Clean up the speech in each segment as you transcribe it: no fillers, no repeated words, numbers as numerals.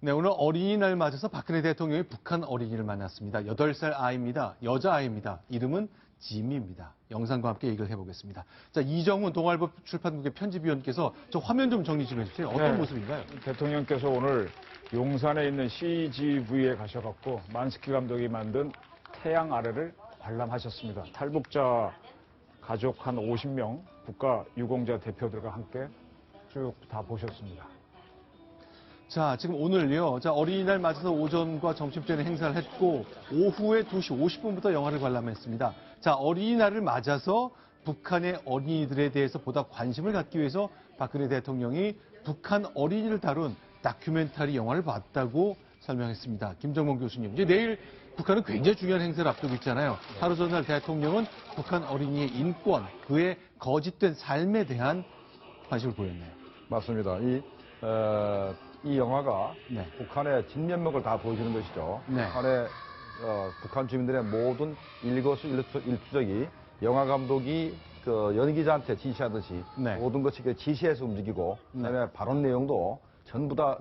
네, 오늘 어린이날 맞아서 박근혜 대통령이 북한 어린이를 만났습니다. 8살 아이입니다. 여자아이입니다. 이름은 지미입니다. 영상과 함께 얘기를 해보겠습니다. 자, 이정훈 동아일보 출판국의 편집위원께서 저 화면 좀 정리 좀 해주세요. 어떤 모습인가요? 대통령께서 오늘 용산에 있는 CGV에 가셔갖고 만스키 감독이 만든 태양 아래를 관람하셨습니다. 탈북자 가족 한 50명, 국가 유공자 대표들과 함께 쭉 다 보셨습니다. 자, 지금 오늘요. 자, 어린이날 맞아서 오전과 점심때는 행사를 했고 오후에 2시 50분부터 영화를 관람했습니다. 자, 어린이날을 맞아서 북한의 어린이들에 대해서 보다 관심을 갖기 위해서 박근혜 대통령이 북한 어린이를 다룬 다큐멘터리 영화를 봤다고 설명했습니다. 김정범 교수님, 이제 내일 북한은 굉장히 중요한 행사를 앞두고 있잖아요. 하루 전날 대통령은 북한 어린이의 인권, 그의 거짓된 삶에 대한 관심을 보였네요. 맞습니다. 이 영화가 북한의 진면목을 다 보여주는 것이죠. 북한 주민들의 모든 일거수일투족이 영화 감독이 연기자한테 지시하듯이 모든 것이 지시해서 움직이고 그다음에 발언 내용도 전부 다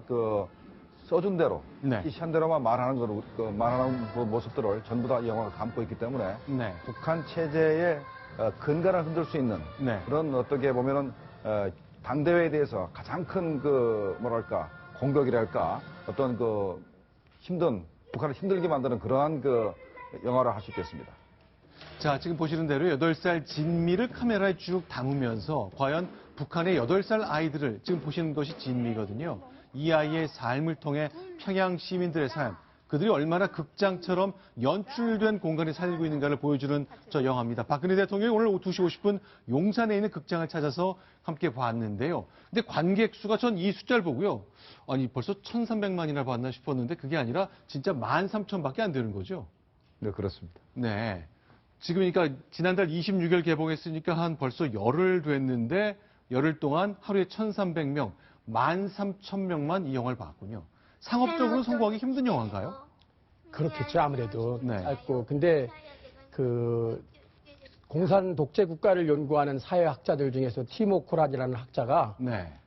써준 대로 지시한 대로만 말하는 모습들을 전부 다 이 영화가 담고 있기 때문에 북한 체제의 근간을 흔들 수 있는 그런 어떻게 보면은 당대회에 대해서 가장 큰 공격이랄까 어떤 북한을 힘들게 만드는 그러한 영화를 할 수 있겠습니다. 자, 지금 보시는 대로 8살 진미를 카메라에 쭉 담으면서 과연 북한의 8살 아이들을 지금 보시는 것이 진미거든요. 이 아이의 삶을 통해 평양 시민들의 삶, 그들이 얼마나 극장처럼 연출된 공간에 살고 있는가를 보여주는 저 영화입니다. 박근혜 대통령이 오늘 오후 2시 50분 용산에 있는 극장을 찾아서 함께 봤는데요. 근데 관객 수가 전 이 숫자를 보고요. 아니, 벌써 1,300만이나 봤나 싶었는데 그게 아니라 진짜 13,000밖에 안 되는 거죠? 네, 그렇습니다. 네. 지금 그러니까 지난달 26일 개봉했으니까 한 벌써 열흘 됐는데 열흘 동안 하루에 1,300명, 13,000명만 이 영화를 봤군요. 상업적으로 성공하기 힘든 영화인가요? 그렇겠죠, 아무래도. 짧고. 근데 공산 독재 국가를 연구하는 사회학자들 중에서 티모 코란이라는 학자가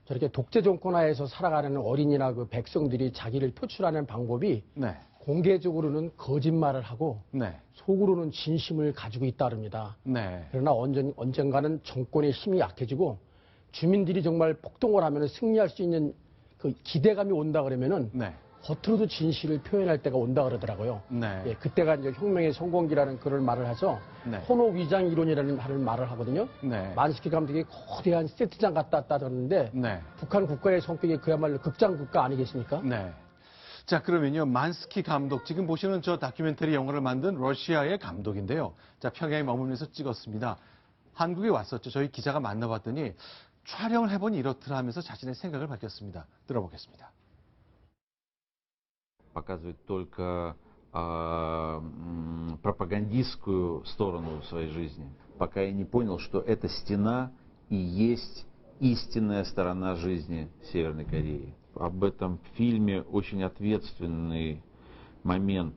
저렇게 독재 정권하에서 살아가는 어린이나 백성들이 자기를 표출하는 방법이 공개적으로는 거짓말을 하고 속으로는 진심을 가지고 있다릅니다. 그러나 언젠가는 정권의 힘이 약해지고 주민들이 정말 폭동을 하면 승리할 수 있는 기대감이 온다 그러면은 겉으로도 진실을 표현할 때가 온다 그러더라고요. 그때가 이제 혁명의 성공기라는 그런 말을 해서 혼옥 위장 이론이라는 말을 하거든요. 만스키 감독이 거대한 세트장 갔다 왔다 하는데 북한 국가의 성격이 그야말로 극장 국가 아니겠습니까? 자, 그러면요. 만스키 감독, 지금 보시는 저 다큐멘터리 영화를 만든 러시아의 감독인데요. 자, 평양에 머물면서 찍었습니다. 한국에 왔었죠. 저희 기자가 만나봤더니 촬영을 해보니 이렇더라 하면서 자신의 생각을 밝혔습니다. 들어보겠습니다. Показывать только пропагандистскую сторону своей жизни, пока я не понял, что эта стена и есть истинная сторона жизни Северной Кореи. Об этом фильме очень ответственный момент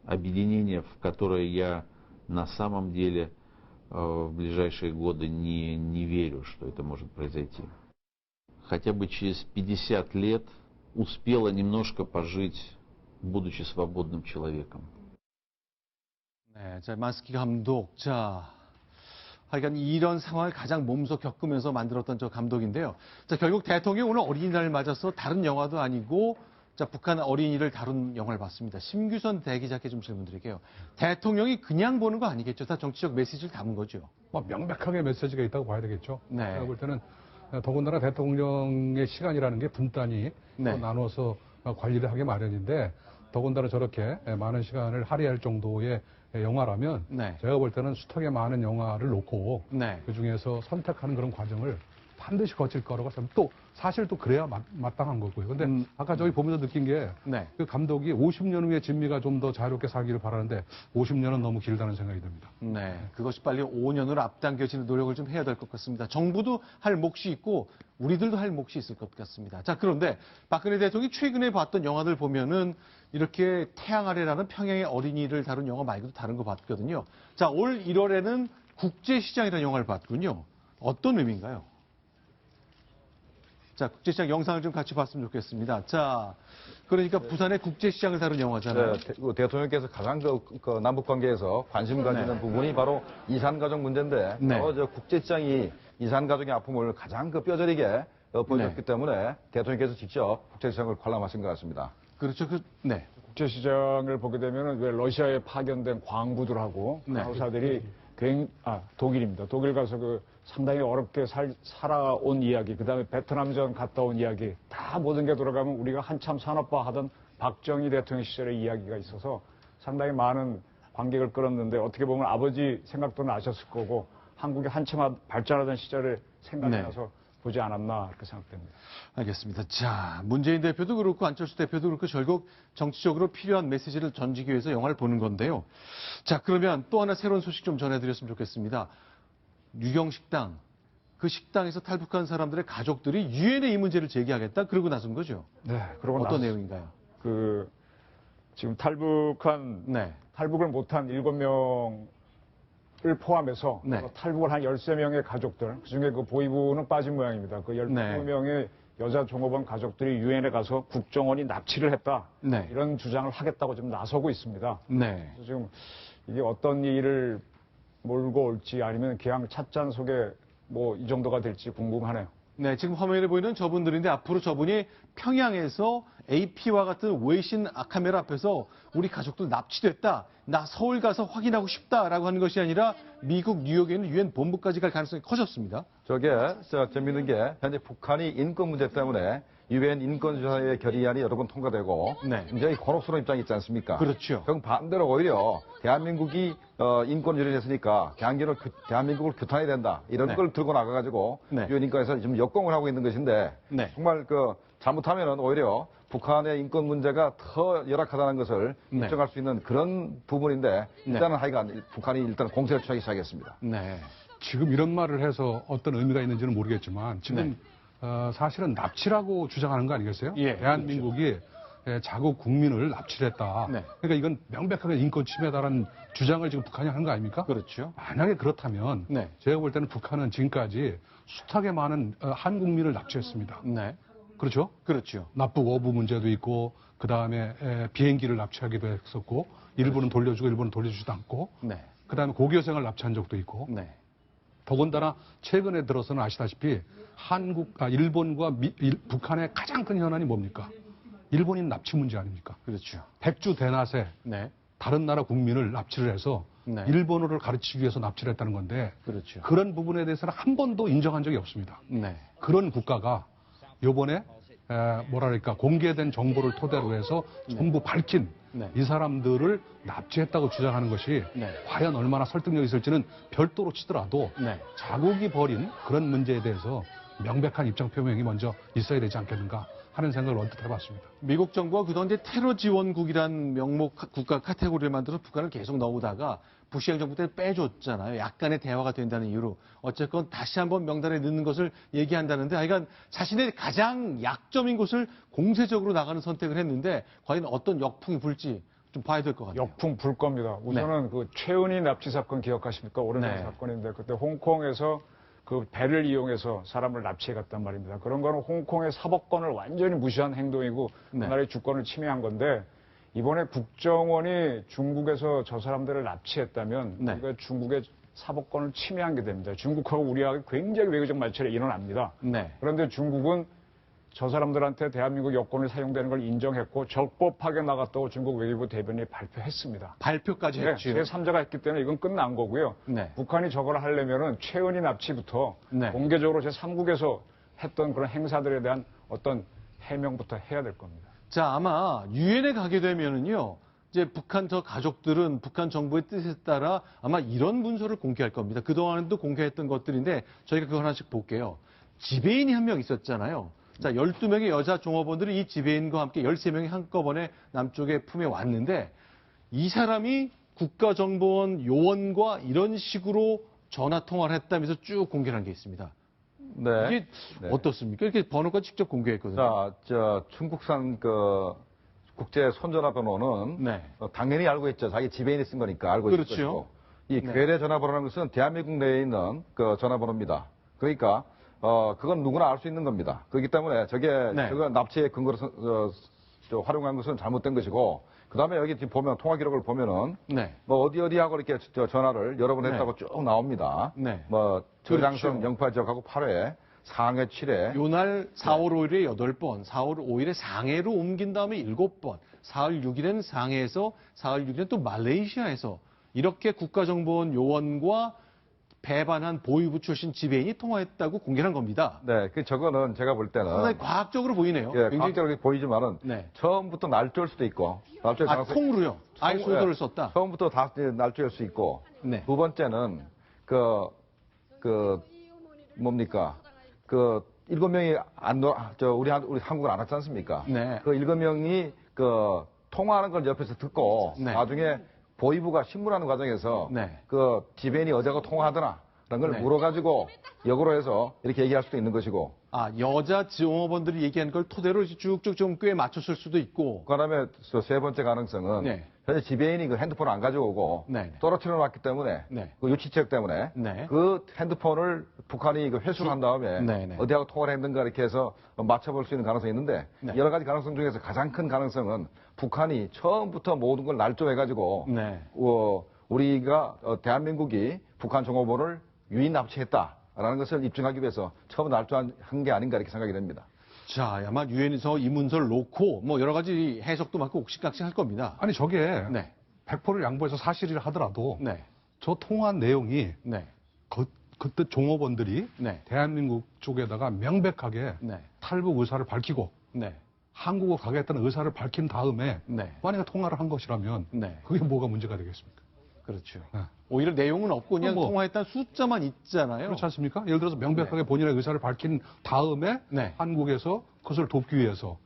объединения, в которое я на самом деле в ближайшие годы не верю, что это может произойти. Хотя бы через 50 лет успела немножко пожить, будучи свободным человеком. 자, 만스키 감독. 자, 하여간 이런 상황을 가장 몸소 겪으면서 만들었던 저 감독인데요. 자, 결국 대통령이 오늘 어린이날을 맞아서 다른 영화도 아니고 자, 북한 어린이를 다룬 영화를 봤습니다. 심규선 대기자께 좀 질문드릴게요. 대통령이 그냥 보는 거 아니겠죠? 다 정치적 메시지를 담은 거죠? 명백하게 메시지가 있다고 봐야 되겠죠. 제가 볼 때는 더군다나 대통령의 시간이라는 게 분단위 나눠서 관리를 하기 마련인데 더군다나 저렇게 많은 시간을 할애할 정도의 영화라면 제가 볼 때는 숱하게 많은 영화를 놓고 그중에서 선택하는 그런 과정을 반드시 거칠 거라고 생각합니다. 또 사실 또 그래야 마땅한 거고요. 근데 아까 저기 보면서 느낀 게 그 감독이 50년 후에 진미가 좀 더 자유롭게 살기를 바라는데 50년은 너무 길다는 생각이 듭니다. 그것이 빨리 5년으로 앞당겨지는 노력을 좀 해야 될 것 같습니다. 정부도 할 몫이 있고 우리들도 할 몫이 있을 것 같습니다. 자, 그런데 박근혜 대통령이 최근에 봤던 영화들 보면은 이렇게 태양 아래라는 평양의 어린이를 다룬 영화 말고도 다른 거 봤거든요. 자, 올 1월에는 국제시장이라는 영화를 봤군요. 어떤 의미인가요? 자, 국제시장 영상을 좀 같이 봤으면 좋겠습니다. 자, 그러니까 부산의 국제시장을 다룬 영화잖아요. 네, 대통령께서 가장 그 남북 관계에서 관심 가지는 부분이 바로 이산가족 문제인데, 바로 저 국제시장이 이산가족의 아픔을 가장 그 뼈저리게 보여줬기 때문에 대통령께서 직접 국제시장을 관람하신 것 같습니다. 그렇죠. 국제시장을 보게 되면 왜 러시아에 파견된 광부들하고 간호사들이 독일입니다. 독일 가서 상당히 어렵게 살아온 이야기, 그 다음에 베트남전 갔다 온 이야기, 다 모든 게 돌아가면 우리가 한참 산업화 하던 박정희 대통령 시절의 이야기가 있어서 상당히 많은 관객을 끌었는데 어떻게 보면 아버지 생각도 나셨을 거고 한국이 한참 발전하던 시절에 생각이 나서 보지 않았나 그렇게 생각됩니다. 알겠습니다. 자, 문재인 대표도 그렇고 안철수 대표도 그렇고 결국 정치적으로 필요한 메시지를 던지기 위해서 영화를 보는 건데요. 자, 그러면 또 하나 새로운 소식 좀 전해드렸으면 좋겠습니다. 유경식당, 그 식당에서 탈북한 사람들의 가족들이 유엔에 이 문제를 제기하겠다 그러고 나선 거죠. 네, 그러고 어떤 내용인가요? 지금 탈북을 못한 7명을 포함해서 탈북을 한 13명의 가족들, 그중에 그 보이부는 빠진 모양입니다. 그 12명의 여자 종업원 가족들이 유엔에 가서 국정원이 납치를 했다. 이런 주장을 하겠다고 지금 나서고 있습니다. 그래서 지금 이게 어떤 일을 몰고 올지 아니면 그냥 찻잔 속에 이 정도가 될지 궁금하네요. 네, 지금 화면에 보이는 저분들인데 앞으로 저분이 평양에서 AP와 같은 외신 카메라 앞에서 우리 가족들 납치됐다. 나 서울 가서 확인하고 싶다라고 하는 것이 아니라 미국 뉴욕에 있는 유엔 본부까지 갈 가능성이 커졌습니다. 저게 재밌는 게 현재 북한이 인권 문제 때문에 유엔 인권조사의 결의안이 여러 번 통과되고 굉장히 곤혹스러운 입장이 있지 않습니까? 그렇죠. 그럼 반대로 오히려 대한민국이 인권유린을 했으니까 대한민국을 규탄해야 된다. 이런 걸 들고 나가가지고 유엔 인권에서 지금 역공을 하고 있는 것인데 정말 잘못하면은 오히려 북한의 인권 문제가 더 열악하다는 것을 입증할 수 있는 그런 부분인데 일단은 하여간 북한이 일단 공세를 취하기 시작했습니다. 지금 이런 말을 해서 어떤 의미가 있는지는 모르겠지만 지금 사실은 납치라고 주장하는 거 아니겠어요? 대한민국이 자국 국민을 납치를 했다. 그러니까 이건 명백하게 인권 침해다라는 주장을 지금 북한이 하는 거 아닙니까? 그렇죠. 만약에 그렇다면 제가 볼 때는 북한은 지금까지 숱하게 많은 한국민을 납치했습니다. 그렇죠? 그렇죠. 납북 어부 문제도 있고 그 다음에 비행기를 납치하기도 했었고 일본은 돌려주고 일본은 돌려주지도 않고 그 다음에 고교생을 납치한 적도 있고 더군다나 최근에 들어서는 아시다시피 일본과 북한의 가장 큰 현안이 뭡니까? 일본인 납치 문제 아닙니까? 그렇죠. 백주 대낮에 다른 나라 국민을 납치를 해서 일본어를 가르치기 위해서 납치를 했다는 건데 그런 부분에 대해서는 한 번도 인정한 적이 없습니다. 그런 국가가 요번에 공개된 정보를 토대로 해서 전부 밝힌 이 사람들을 납치했다고 주장하는 것이 과연 얼마나 설득력이 있을지는 별도로 치더라도 자국이 벌인 그런 문제에 대해서 명백한 입장 표명이 먼저 있어야 되지 않겠는가 하는 생각을 언뜻 해봤습니다. 미국 정부가 그동안 테러 지원국이란 명목 국가 카테고리를 만들어서 북한을 계속 넣어오다가 부시 행정부 때 빼줬잖아요. 약간의 대화가 된다는 이유로. 어쨌건 다시 한번 명단에 넣는 것을 얘기한다는데 하여간 자신의 가장 약점인 곳을 공세적으로 나가는 선택을 했는데 과연 어떤 역풍이 불지 좀 봐야 될 것 같아요. 역풍 불 겁니다. 우선은 그 최은희 납치 사건 기억하십니까? 오래전 사건인데 그때 홍콩에서 그 배를 이용해서 사람을 납치해 갔단 말입니다. 그런 거는 홍콩의 사법권을 완전히 무시한 행동이고 그 나라의 주권을 침해한 건데 이번에 국정원이 중국에서 저 사람들을 납치했다면 우리가 중국의 사법권을 침해한 게 됩니다. 중국하고 우리하고 굉장히 외교적 마찰이 일어납니다. 그런데 중국은 저 사람들한테 대한민국 여권을 사용되는 걸 인정했고 적법하게 나갔다고 중국 외교부 대변인이 발표했습니다. 발표까지 했죠. 제3자가 했기 때문에 이건 끝난 거고요. 북한이 저걸 하려면은 최은희 납치부터 공개적으로 제3국에서 했던 그런 행사들에 대한 어떤 해명부터 해야 될 겁니다. 자, 아마 유엔에 가게 되면은요. 이제 북한 저 가족들은 북한 정부의 뜻에 따라 아마 이런 문서를 공개할 겁니다. 그동안도 공개했던 것들인데 저희가 그거 하나씩 볼게요. 지배인이 한 명 있었잖아요. 자, 12명의 여자 종업원들이 이 지배인과 함께 13명이 한꺼번에 남쪽의 품에 왔는데 이 사람이 국가정보원 요원과 이런 식으로 전화 통화를 했다면서 쭉 공개한 게 있습니다. 이게 어떻습니까? 이렇게 번호가 직접 공개했거든요. 자, 중국산 국제 손전화번호는 당연히 알고 있죠. 자기 지배인이 쓴 거니까 알고 있을 것이고. 이 괴뢰 전화번호라는 것은 대한민국 내에 있는 그 전화번호입니다. 그러니까 그건 누구나 알 수 있는 겁니다. 그렇기 때문에 저거 납치의 근거로 활용한 것은 잘못된 것이고, 그 다음에 여기 지금 보면 통화 기록을 보면은 뭐 어디하고 이렇게 전화를 여러 번 했다고 쭉 나옵니다. 뭐 저장성 영파 지역하고 8회, 상해 7회. 요날 4월 5일에 8번, 4월 5일에 상해로 옮긴 다음에 7번, 4월 6일엔 상해에서, 4월 6일엔 또 말레이시아에서 이렇게 국가정보원 요원과 배반한 보위부 출신 지배인이 통화했다고 공개한 겁니다. 네, 저거는 제가 볼 때는 상당히 과학적으로 보이네요. 예, 과학적으로 보이지만은 처음부터 날조일 수도 있고, 날조일 가능성이 통으로요. 아예 소설을 썼다. 처음부터 다 날조일 수 있고, 두 번째는 뭡니까? 7명이 우리 한국을 안 왔지 않습니까? 그 7명이 통화하는 걸 옆에서 듣고 나중에 보위부가 신문하는 과정에서 지배인이 어제가 통화하더라 라는 걸 물어가지고 역으로 해서 이렇게 얘기할 수도 있는 것이고. 여자 종업원들이 얘기한 걸 토대로 쭉쭉 좀 꽤 맞췄을 수도 있고. 그다음에 세 번째 가능성은 현재 지배인이 그 핸드폰을 안 가져오고 떨어뜨려 놨기 때문에 그 유치책 때문에 그 핸드폰을 북한이 회수를 한 다음에 어디하고 통화를 했는가 이렇게 해서 맞춰볼 수 있는 가능성이 있는데 여러 가지 가능성 중에서 가장 큰 가능성은 북한이 처음부터 모든 걸 날조해가지고 우리가 대한민국이 북한 종업원을 유인 납치했다라는 것을 입증하기 위해서 처음 날조한 게 아닌가 이렇게 생각이 됩니다. 자, 아마 유엔에서 이 문서를 놓고 뭐 여러 가지 해석도 많고 옥신각신 할 겁니다. 아니 저게 100%를 양보해서 사실이라 하더라도 저 통화한 내용이 그때 종업원들이 대한민국 쪽에다가 명백하게 탈북 의사를 밝히고 한국으로 가겠다는 의사를 밝힌 다음에 만약에 통화를 한 것이라면 그게 뭐가 문제가 되겠습니까? 그렇죠. 오히려 내용은 없고 그냥 통화했다는 숫자만 있잖아요. 그렇지 않습니까? 예를 들어서 명백하게 본인의 의사를 밝힌 다음에 한국에서 그것을 돕기 위해서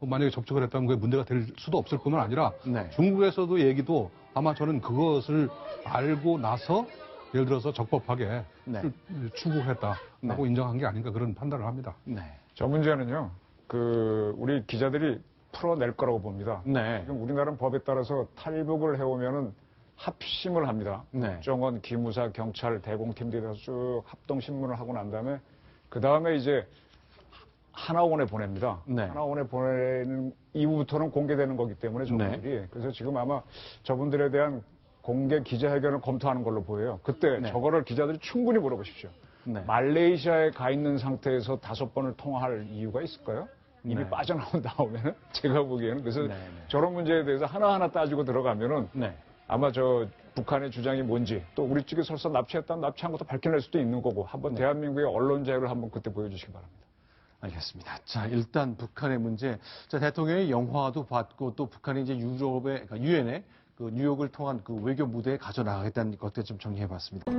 만약에 접촉을 했다면 그게 문제가 될 수도 없을 뿐만 아니라 중국에서도 얘기도 아마 저는 그것을 알고 나서 예를 들어서 적법하게 추구했다라고 인정한 게 아닌가 그런 판단을 합니다. 저 문제는요. 우리 기자들이 풀어낼 거라고 봅니다. 지금 우리나라 법에 따라서 탈북을 해오면은 합심을 합니다. 국정원, 기무사, 경찰, 대공팀들이 쭉 합동신문을 하고 난 다음에 그 다음에 이제 하나원에 보냅니다. 하나원에 보내는 이후부터는 공개되는 거기 때문에 저분들이. 그래서 지금 아마 저분들에 대한 공개 기자회견을 검토하는 걸로 보여요. 그때 저거를 기자들이 충분히 물어보십시오. 말레이시아에 가 있는 상태에서 5번을 통화할 이유가 있을까요? 이미 빠져나온 다음에는 제가 보기에는 그래서 저런 문제에 대해서 하나하나 따지고 들어가면은 아마 북한의 주장이 뭔지 또 우리 측에 설사 납치했다면 납치한 것도 밝혀낼 수도 있는 거고 한번 대한민국의 언론 자유를 한번 그때 보여주시기 바랍니다. 알겠습니다. 자, 일단 북한의 문제. 자, 대통령이 영화도 봤고 또 북한이 이제 그러니까 유엔에 뉴욕을 통한 그 외교 무대에 가져나가겠다는 것들 좀 정리해 봤습니다.